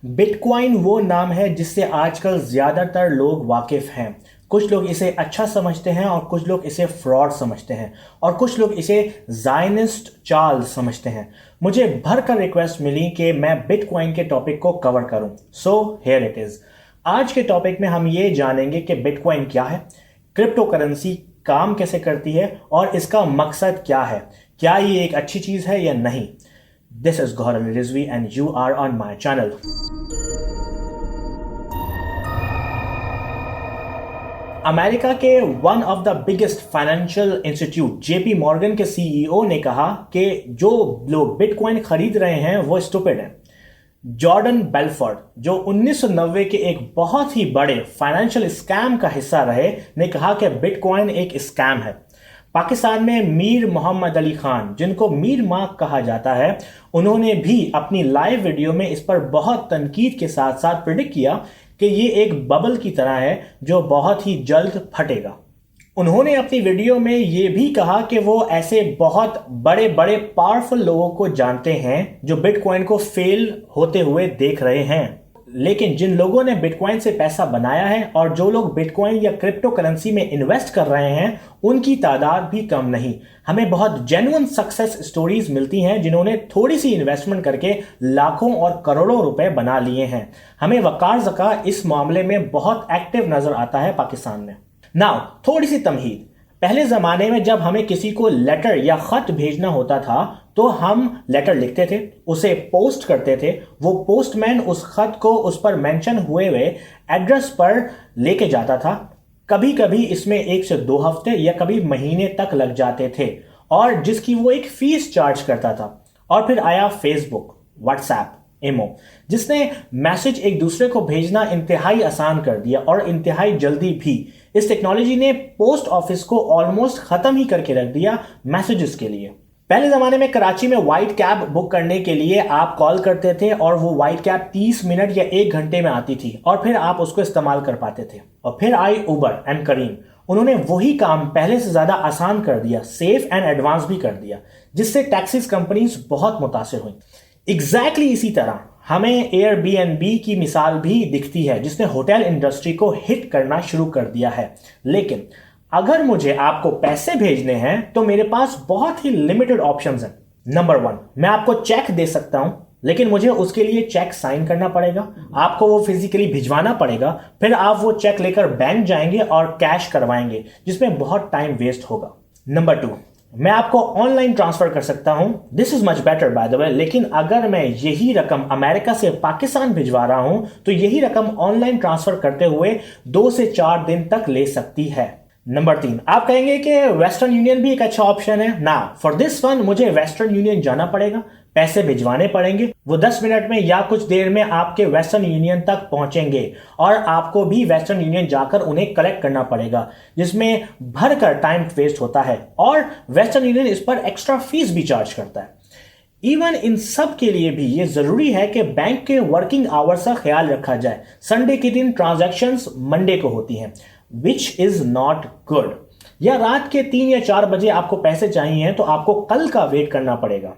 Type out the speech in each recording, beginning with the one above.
Bitcoin वो नाम है जिससे आजकल ज्यादातर लोग वाकिफ हैं। कुछ लोग इसे अच्छा समझते हैं और कुछ लोग इसे फ्रॉड समझते हैं और कुछ लोग इसे जायनिस्ट चाल समझते हैं। मुझे भरकर रिक्वेस्ट मिली कि मैं बिटकॉइन के टॉपिक को कवर करूं, सो हियर इट इज। आज के टॉपिक में हम ये जानेंगे कि बिटकॉइन क्या है, क्रिप्टो करेंसी काम कैसे करती है और इसका मकसद क्या है, क्या ये एक अच्छी चीज है या नहीं। This is Gaurav Rizvi and you are on my channel. America के one of the biggest financial institute JP Morgan के सीईओ ने कहा कि जो लोग बिटकॉइन खरीद रहे हैं वो स्टूपिड हैं। जॉर्डन बेलफोर्ड, जो 1990 के एक बहुत ही बड़े फाइनेंशियल स्कैम का हिस्सा रहे, ने कहा कि बिटकॉइन एक स्कैम है। पाकिस्तान में मीर मोहम्मद अली खान, जिनको मीर मार्क कहा जाता है, उन्होंने भी अपनी लाइव वीडियो में इस पर बहुत तनकीद के साथ साथ प्रेडिक्ट किया कि ये एक बबल की तरह है जो बहुत ही जल्द फटेगा। उन्होंने अपनी वीडियो में ये भी कहा कि वो ऐसे बहुत बड़े बड़े पावरफुल लोगों को जानते हैं जो बिटकॉइन को फेल होते हुए देख रहे हैं। लेकिन जिन लोगों ने बिटकॉइन से पैसा बनाया है और जो लोग बिटकॉइन या क्रिप्टो करेंसी में इन्वेस्ट कर रहे हैं, उनकी तादाद भी कम नहीं। हमें बहुत जेन्युइन सक्सेस स्टोरीज मिलती हैं जिन्होंने थोड़ी सी इन्वेस्टमेंट करके लाखों और करोड़ों रुपए बना लिए हैं। हमें वकार ज़का इस मामले में बहुत एक्टिव नजर आता है पाकिस्तान में। नाउ थोड़ी सी तमहीद। पहले जमाने में जब हमें किसी को लेटर या खत भेजना होता था तो हम लेटर लिखते थे, उसे पोस्ट करते थे। वो पोस्टमैन उस खत को उस पर मेंशन हुए एड्रेस पर लेके जाता था। कभी कभी इसमें 1 से 2 हफ्ते या कभी महीने तक लग जाते थे और जिसकी वो एक फीस चार्ज करता था। और फिर आया फेसबुक, व्हाट्सएप, इमो, जिसने मैसेज एक दूसरे को भेजना इंतहाई आसान कर दिया और इंतहाई जल्दी भी। इस टेक्नोलॉजी ने पोस्ट ऑफिस को ऑलमोस्ट खत्म ही करके रख दिया मैसेजेस के लिए। पहले जमाने में कराची में व्हाइट कैब बुक करने के लिए आप कॉल करते थे और वो व्हाइट कैब 30 मिनट या 1 घंटे में आती थी और फिर आप उसको इस्तेमाल कर पाते थे। और फिर आई उबर एंड करीम, उन्होंने वही काम पहले से ज्यादा आसान कर दिया, सेफ एंड एडवांस भी कर दिया, जिससे टैक्सीज कंपनीज बहुत मुतासिर हुई। एग्जैक्टली इसी तरह हमें एयरबीएनबी की मिसाल भी दिखती है, जिसने होटल इंडस्ट्री को हिट करना शुरू कर दिया है। लेकिन अगर मुझे आपको पैसे भेजने हैं तो मेरे पास बहुत ही लिमिटेड ऑप्शंस हैं। नंबर 1, मैं आपको चेक दे सकता हूं, लेकिन मुझे उसके लिए चेक साइन करना पड़ेगा, आपको वो फिजिकली भिजवाना पड़ेगा, फिर आप वो चेक लेकर बैंक जाएंगे और कैश करवाएंगे, जिसमें बहुत टाइम वेस्ट होगा। नंबर 2, मैं आपको ऑनलाइन ट्रांसफर कर सकता हूं, this is much better by the way, लेकिन अगर मैं यही रकम अमेरिका से पाकिस्तान भिजवा रहा हूं तो यही रकम ऑनलाइन ट्रांसफर करते हुए 2 से 4 दिन तक ले सकती है। नंबर 3, आप कहेंगे कि वेस्टर्न यूनियन भी एक अच्छा ऑप्शन है ना। फॉर दिस वन मुझे वेस्टर्न यूनियन जाना पड़ेगा, पैसे भिजवाने पड़ेंगे, वो 10 मिनट में या कुछ देर में आपके वेस्टर्न यूनियन तक पहुंचेंगे और आपको भी वेस्टर्न यूनियन जाकर उन्हें कलेक्ट करना पड़ेगा, जिसमें भरकर टाइम वेस्ट होता है और वेस्टर्न यूनियन इस पर एक्स्ट्रा फीस भी चार्ज करता है। इवन इन सब के लिए भी ये जरूरी है कि बैंक के वर्किंग आवर्स का ख्याल रखा जाए। संडे के दिन ट्रांजैक्शंस मंडे को होती हैं, विच इज नॉट गुड। या रात के 3 या 4 बजे आपको पैसे चाहिए तो आपको कल का वेट करना पड़ेगा।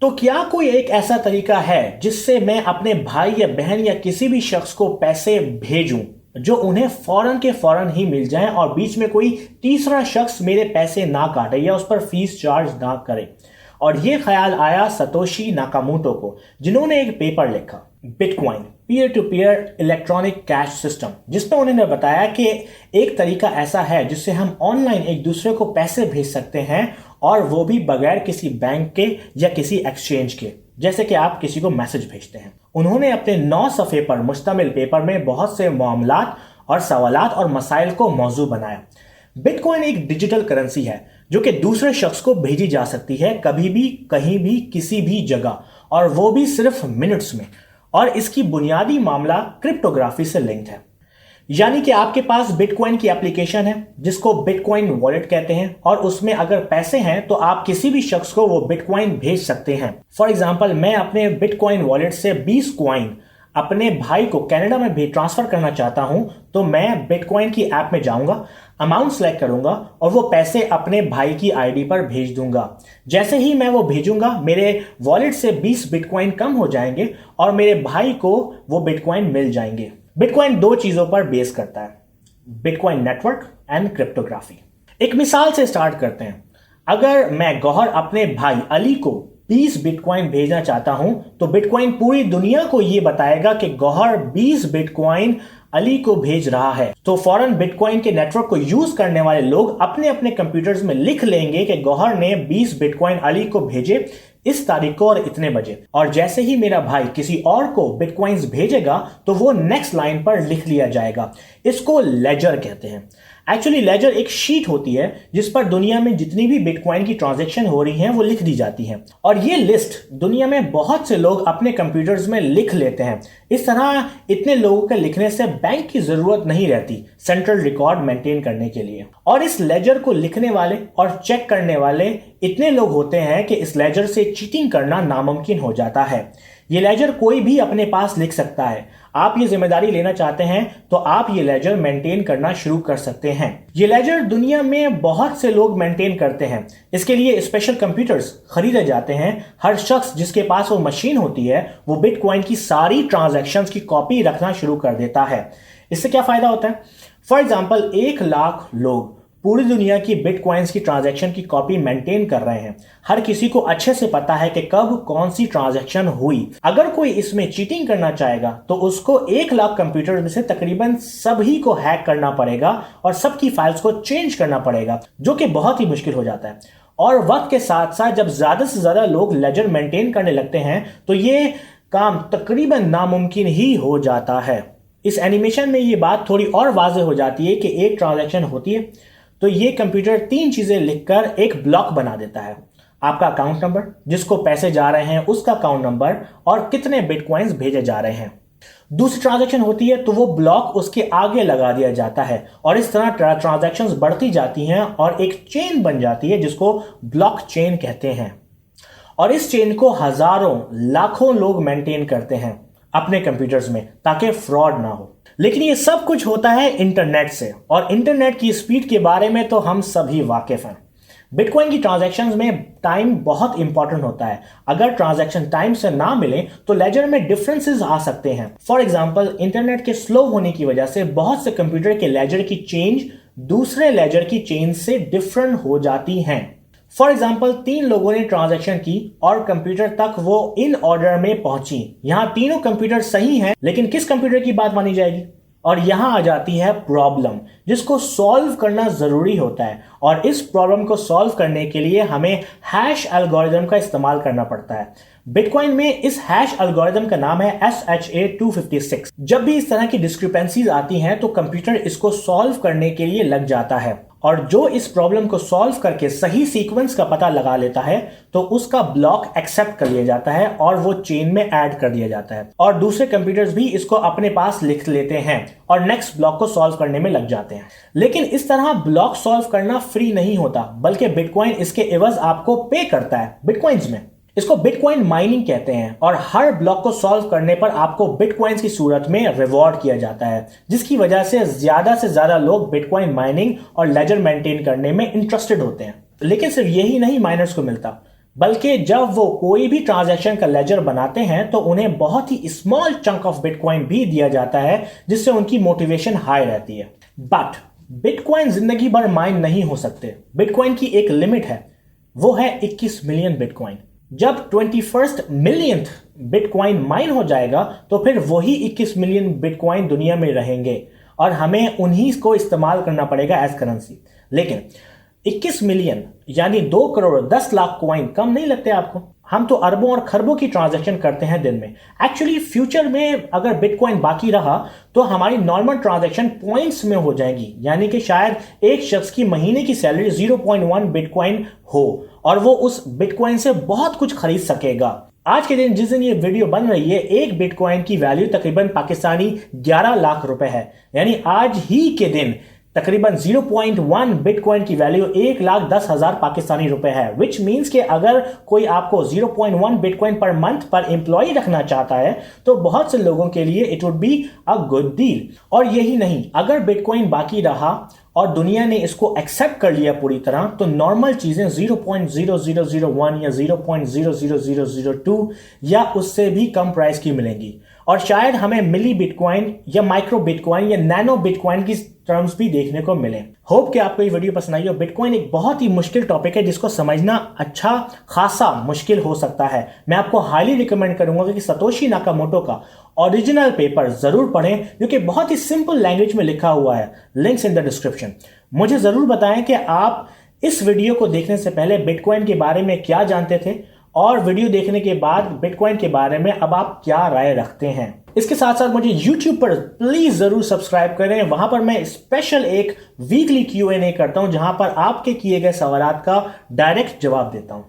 तो क्या कोई एक ऐसा तरीका है जिससे मैं अपने भाई या बहन या किसी भी शख्स को पैसे भेजूं जो उन्हें फौरन के फौरन ही मिल जाएं और बीच में कोई तीसरा शख्स मेरे पैसे ना काटे या उस पर फीस चार्ज ना करे? और यह ख्याल आया सतोशी नाकामोटो को, जिन्होंने एक पेपर लिखा, bitcoin peer to peer electronic cash system, जिसमें उन्होंने बताया कि एक तरीका ऐसा है जिससे हम ऑनलाइन एक दूसरे को पैसे भेज सकते हैं और वो भी बगैर किसी बैंक के या किसी एक्सचेंज के, जैसे कि आप किसी को मैसेज भेजते हैं। उन्होंने अपने 9 सफ़े पर मुश्तमिल पेपर में बहुत से मामलात और सवालात और मसाइल को मौजू बनाया। बिटकॉइन एक डिजिटल करेंसी है जो कि दूसरे शख्स को भेजी जा सकती है, कभी भी, कहीं भी, किसी भी जगह, और वो भी सिर्फ मिनट्स में। और इसकी बुनियादी मामला क्रिप्टोग्राफी से लिंक्ड है, यानी कि आपके पास बिटकॉइन की एप्लीकेशन है जिसको बिटकॉइन वॉलेट कहते हैं और उसमें अगर पैसे हैं तो आप किसी भी शख्स को वो बिटकॉइन भेज सकते हैं। फॉर एग्जांपल, मैं अपने बिटकॉइन वॉलेट से 20 कॉइन अपने भाई को कनाडा में भी ट्रांसफर करना चाहता हूं तो मैं बिटकॉइन की ऐप में जाऊंगा, अमाउंट सेलेक्ट करूंगा और वो पैसे अपने भाई की आईडी पर भेज दूंगा। जैसे ही मैं वो भेजूंगा मेरे वॉलेट से 20 बिटकॉइन कम हो जाएंगे और मेरे भाई को वो बिटकॉइन मिल जाएंगे। बिटकॉइन दो चीजों पर बेस करता है, बिटकॉइन नेटवर्क एंड क्रिप्टोग्राफी। एक मिसाल से स्टार्ट करते हैं। अगर मैं गौहर अपने भाई अली को 20 बिटकॉइन भेजना चाहता हूं तो बिटकॉइन पूरी दुनिया को यह बताएगा कि गौहर 20 बिटकॉइन अली को भेज रहा है। तो फौरन बिटकॉइन के नेटवर्क को यूज करने वाले लोग अपने अपने कंप्यूटर्स में लिख लेंगे कि गौहर ने 20 बिटकॉइन अली को भेजे इस तारीख को और इतने बजे। और जैसे ही मेरा भाई किसी और को बिटकॉइंस भेजेगा तो वो नेक्स्ट लाइन पर लिख लिया जाएगा। इसको लेजर कहते हैं। एक्चुअली लेजर एक शीट होती है जिस पर दुनिया में जितनी भी बिटकॉइन की ट्रांजैक्शन हो रही हैं वो लिख दी जाती है और ये लिस्ट दुनिया में बहुत से लोग अपने कंप्यूटर्स में लिख लेते हैं। इस तरह इतने लोगों के लिखने से बैंक की जरूरत नहीं रहती सेंट्रल रिकॉर्ड मेंटेन करने के लिए। और इस लेजर को लिखने वाले और चेक करने वाले इतने लोग होते हैं कि इस लेजर से चीटिंग करना नामुमकिन हो जाता है। ये लेजर कोई भी अपने पास लिख सकता है। आप ये जिम्मेदारी लेना चाहते हैं तो आप ये लेजर मेंटेन करना शुरू कर सकते हैं। ये लेजर दुनिया में बहुत से लोग मेंटेन करते हैं। इसके लिए स्पेशल कंप्यूटर्स खरीदे जाते हैं। हर शख्स जिसके पास वो मशीन होती है वो बिटकॉइन की सारी ट्रांजैक्शंस की कॉपी रखना शुरू कर देता है। इससे क्या फायदा होता है? फॉर एग्जाम्पल 1 लाख लोग पूरी दुनिया की बिटकॉइंस की ट्रांजैक्शन की कॉपी मेंटेन कर रहे हैं। हर किसी को अच्छे से पता है कि कब कौन सी ट्रांजैक्शन हुई। अगर कोई इसमें चीटिंग करना चाहेगा तो उसको 1 लाख कंप्यूटर में से तकरीबन सभी को हैक करना पड़ेगा और सबकी फाइल्स को चेंज करना पड़ेगा, जो कि बहुत ही मुश्किल हो जाता है। और वक्त के साथ साथ जब ज्यादा से ज्यादा लोग लेजर मेंटेन करने लगते हैं तो ये काम तकरीबन नामुमकिन ही हो जाता है। इस एनिमेशन में ये बात थोड़ी और वाज़ेह हो जाती है कि एक ट्रांजैक्शन होती है तो ये कंप्यूटर 3 चीजें लिखकर एक ब्लॉक बना देता है। आपका अकाउंट नंबर, जिसको पैसे जा रहे हैं उसका अकाउंट नंबर और कितने बिटकॉइंस भेजे जा रहे हैं। दूसरी ट्रांजैक्शन होती है तो वो ब्लॉक उसके आगे लगा दिया जाता है और इस तरह ट्रांजैक्शंस बढ़ती जाती हैं और एक चेन बन जाती है जिसको ब्लॉक चेन कहते हैं। और इस चेन को हजारों लाखों लोग मेंटेन करते हैं अपने कंप्यूटर्स में ताकि फ्रॉड ना हो। लेकिन ये सब कुछ होता है इंटरनेट से और इंटरनेट की स्पीड के बारे में तो हम सभी वाकिफ हैं। बिटकॉइन की ट्रांजैक्शंस में टाइम बहुत इंपॉर्टेंट होता है। अगर ट्रांजैक्शन टाइम से ना मिले तो लेजर में डिफरेंसेस आ सकते हैं। फॉर एग्जांपल इंटरनेट के स्लो होने की वजह से बहुत से कंप्यूटर के लेजर की चेंज दूसरे लेजर की चेंज से डिफरेंट हो जाती हैं। फॉर एग्जाम्पल 3 लोगों ने ट्रांजैक्शन की और कंप्यूटर तक वो इन ऑर्डर में पहुंची। यहां तीनों कंप्यूटर सही हैं, लेकिन किस कंप्यूटर की बात मानी जाएगी? और यहां आ जाती है प्रॉब्लम जिसको सॉल्व करना जरूरी होता है। और इस प्रॉब्लम को सॉल्व करने के लिए हमें हैश एल्गोरिथम का इस्तेमाल करना पड़ता है। बिटकॉइन में इस हैश एल्गोरिथम का नाम है SHA-256। जब भी इस तरह की डिस्क्रिपेंसीज आती हैं तो कंप्यूटर इसको सॉल्व करने के लिए लग जाता है और जो इस प्रॉब्लम को सॉल्व करके सही सीक्वेंस का पता लगा लेता है तो उसका ब्लॉक एक्सेप्ट कर लिया जाता है और वो चेन में ऐड कर दिया जाता है और दूसरे कंप्यूटर्स भी इसको अपने पास लिख लेते हैं और नेक्स्ट ब्लॉक को सॉल्व करने में लग जाते हैं। लेकिन इस तरह ब्लॉक सॉल्व करना फ्री नहीं होता, बल्कि बिटकॉइन इसके एवज आपको पे करता है बिटकॉइंस में। इसको बिटकॉइन माइनिंग कहते हैं और हर ब्लॉक को सॉल्व करने पर आपको बिटकॉइंस की सूरत में रिवॉर्ड किया जाता है, जिसकी वजह से ज्यादा लोग बिटकॉइन माइनिंग और लेजर मेंटेन करने में इंटरेस्टेड होते हैं। लेकिन सिर्फ यही नहीं माइनर्स को मिलता, बल्कि जब वो कोई भी ट्रांजैक्शन का लेजर बनाते हैं तो उन्हें बहुत ही स्मॉल चंक ऑफ बिटकॉइन भी दिया जाता है, जिससे उनकी मोटिवेशन हाई रहती है। बट बिटकॉइन जिंदगी भर माइन नहीं हो सकते। बिटकॉइन की एक लिमिट है, वो है 21 मिलियन बिटकॉइन। जब 21st मिलियंथ बिटकॉइन माइन हो जाएगा तो फिर वही 21 मिलियन बिटकॉइन दुनिया में रहेंगे और हमें उन्हीं को इस्तेमाल करना पड़ेगा एज करेंसी। लेकिन 21 मिलियन यानी 2 करोड़ 10 लाख कॉइन कम नहीं लगते आपको? हम तो अरबों और खरबों की ट्रांजैक्शन करते हैं दिन में। एक्चुअली फ्यूचर में अगर बिटकॉइन बाकी रहा तो हमारी नॉर्मल ट्रांजैक्शन पॉइंट्स में हो जाएंगी, यानी कि शायद एक शख्स की महीने की सैलरी 0.1 बिटकॉइन हो और वो उस बिटकॉइन से बहुत कुछ खरीद सकेगा। आज के दिन जिस दिन ये वीडियो बन रही है, एक बिटकॉइन की वैल्यू तकरीबन पाकिस्तानी 11 लाख रुपए है। यानी आज ही के दिन तकरीबन 0.1 बिटकॉइन की वैल्यू 1,10,000 पाकिस्तानी रुपए है, विच मीन्स कि अगर कोई आपको 0.1 बिटकॉइन पर मंथ पर एम्प्लॉय रखना चाहता है तो बहुत से लोगों के लिए it would be a good deal. और यही नहीं, अगर बिटकॉइन बाकी रहा और दुनिया ने इसको एक्सेप्ट कर लिया पूरी तरह तो नॉर्मल चीजें 0.0001 या 0.00002 या उससे भी कम प्राइस की मिलेंगी, और शायद हमें मिली बिटकॉइन या माइक्रो बिटकॉइन या नैनो बिटकॉइन की टर्म्स भी देखने को मिले। होप कि आपको ये वीडियो पसंद आई हो। बिटकॉइन एक बहुत ही मुश्किल टॉपिक है जिसको समझना अच्छा खासा मुश्किल हो सकता है। मैं आपको हाईली रिकमेंड करूंगा कि सतोशी नाकामोटो का ओरिजिनल पेपर जरूर पढ़ें जो कि बहुत ही सिंपल लैंग्वेज में लिखा हुआ है। Links in the description. मुझे जरूर बताएं कि आप इस वीडियो को देखने से पहले बिटकॉइन के बारे में क्या जानते थे और वीडियो देखने के बाद बिटकॉइन के बारे में अब आप क्या राय रखते हैं। इसके साथ साथ मुझे YouTube पर प्लीज जरूर सब्सक्राइब करें। वहां पर मैं स्पेशल एक वीकली Q&A करता हूं जहां पर आपके किए गए सवालात का डायरेक्ट जवाब देता हूं।